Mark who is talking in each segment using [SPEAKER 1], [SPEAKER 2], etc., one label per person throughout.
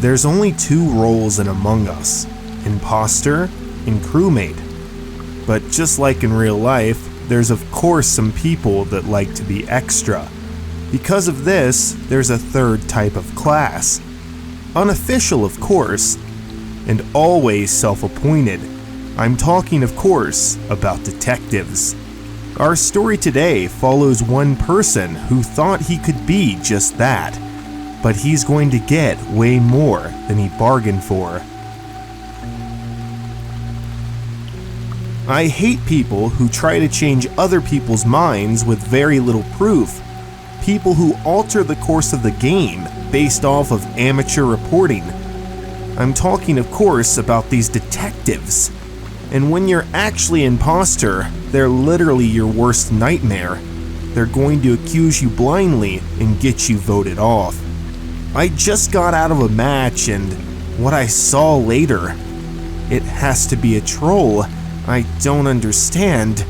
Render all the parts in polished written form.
[SPEAKER 1] There's only two roles in Among Us, imposter and crewmate. But just like in real life, there's of course some people that like to be extra. Because of this, there's a third type of class. Unofficial, of course, and always self-appointed. I'm talking, of course, about detectives. Our story today follows one person who thought he could be just that, but he's going to get way more than he bargained for. I hate people who try to change other people's minds with very little proof. People who alter the course of the game based off of amateur reporting. I'm talking, of course, about these detectives. And when you're actually an imposter, they're literally your worst nightmare. They're going to accuse you blindly and get you voted off. I just got out of a match, and what I saw later, it has to be a troll. I don't understand.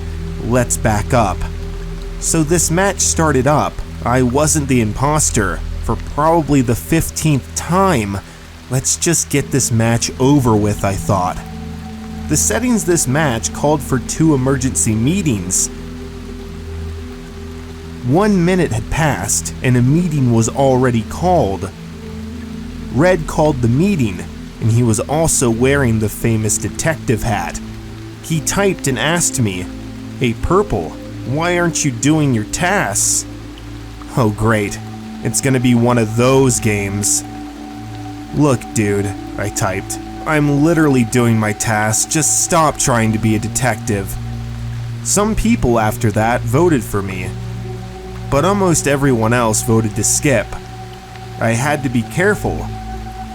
[SPEAKER 1] Let's back up. So this match started up. I wasn't the imposter for probably the 15th time. Let's just get this match over with, I thought. The settings this match called for 2 emergency meetings. 1 minute had passed and a meeting was already called. Red called the meeting, and he was also wearing the famous detective hat. He typed and asked me, "Hey Purple, why aren't you doing your tasks?" Oh great, it's gonna be one of those games. "Look dude," I typed, "I'm literally doing my tasks, just stop trying to be a detective." Some people after that voted for me, but almost everyone else voted to skip. I had to be careful.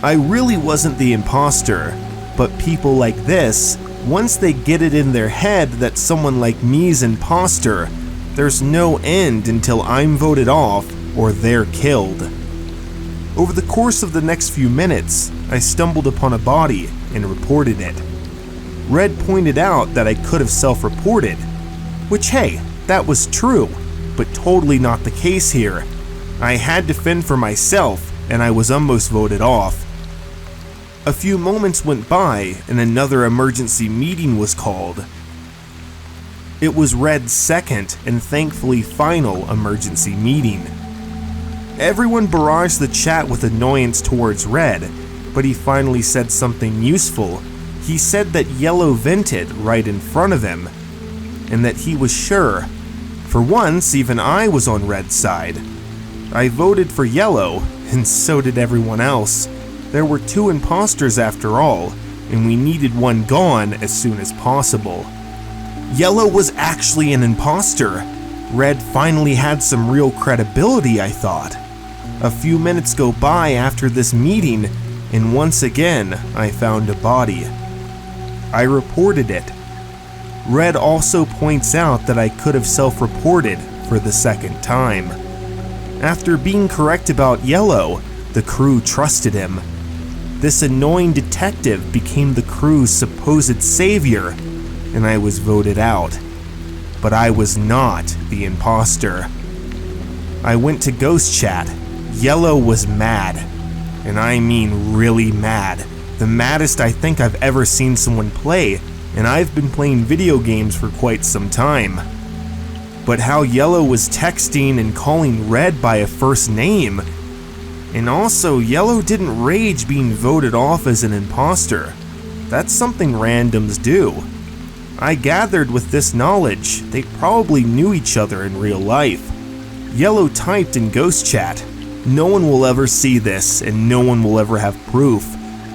[SPEAKER 1] I really wasn't the imposter, but people like this, once they get it in their head that someone like me's imposter, there's no end until I'm voted off or they're killed. Over the course of the next few minutes, I stumbled upon a body and reported it. Red pointed out that I could have self-reported, which hey, that was true, but totally not the case here. I had to fend for myself and I was almost voted off. A few moments went by and another emergency meeting was called. It was Red's second and thankfully final emergency meeting. Everyone barraged the chat with annoyance towards Red, but he finally said something useful. He said that Yellow vented right in front of him, and that he was sure. For once, even I was on Red's side. I voted for Yellow, and so did everyone else. There were 2 imposters after all, and we needed one gone as soon as possible. Yellow was actually an imposter. Red finally had some real credibility, I thought. A few minutes go by after this meeting, and once again, I found a body. I reported it. Red also points out that I could have self-reported for the second time. After being correct about Yellow, the crew trusted him. This annoying detective became the crew's supposed savior, and I was voted out. But I was not the imposter. I went to Ghost Chat. Yellow was mad, and I mean really mad. The maddest I think I've ever seen someone play, and I've been playing video games for quite some time. But how Yellow was texting and calling Red by a first name. And also, Yellow didn't rage being voted off as an imposter. That's something randoms do. I gathered with this knowledge, they probably knew each other in real life. Yellow typed in Ghost Chat, "No one will ever see this and no one will ever have proof,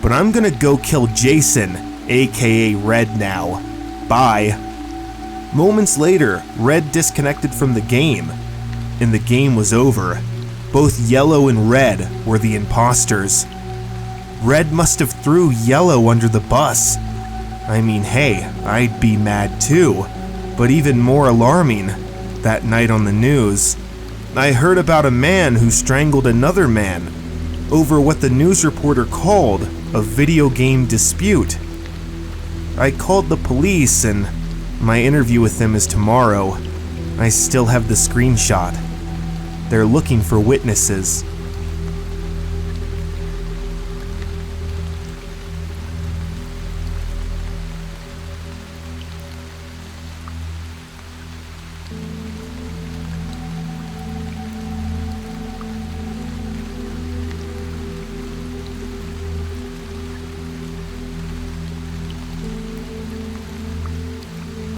[SPEAKER 1] but I'm gonna go kill Jason, aka Red now. Bye." Moments later, Red disconnected from the game, and the game was over. Both Yellow and Red were the imposters. Red must have threw Yellow under the bus. I mean, hey, I'd be mad too. But even more alarming, that night on the news, I heard about a man who strangled another man over what the news reporter called a video game dispute. I called the police and my interview with them is tomorrow. I still have the screenshot. They're looking for witnesses.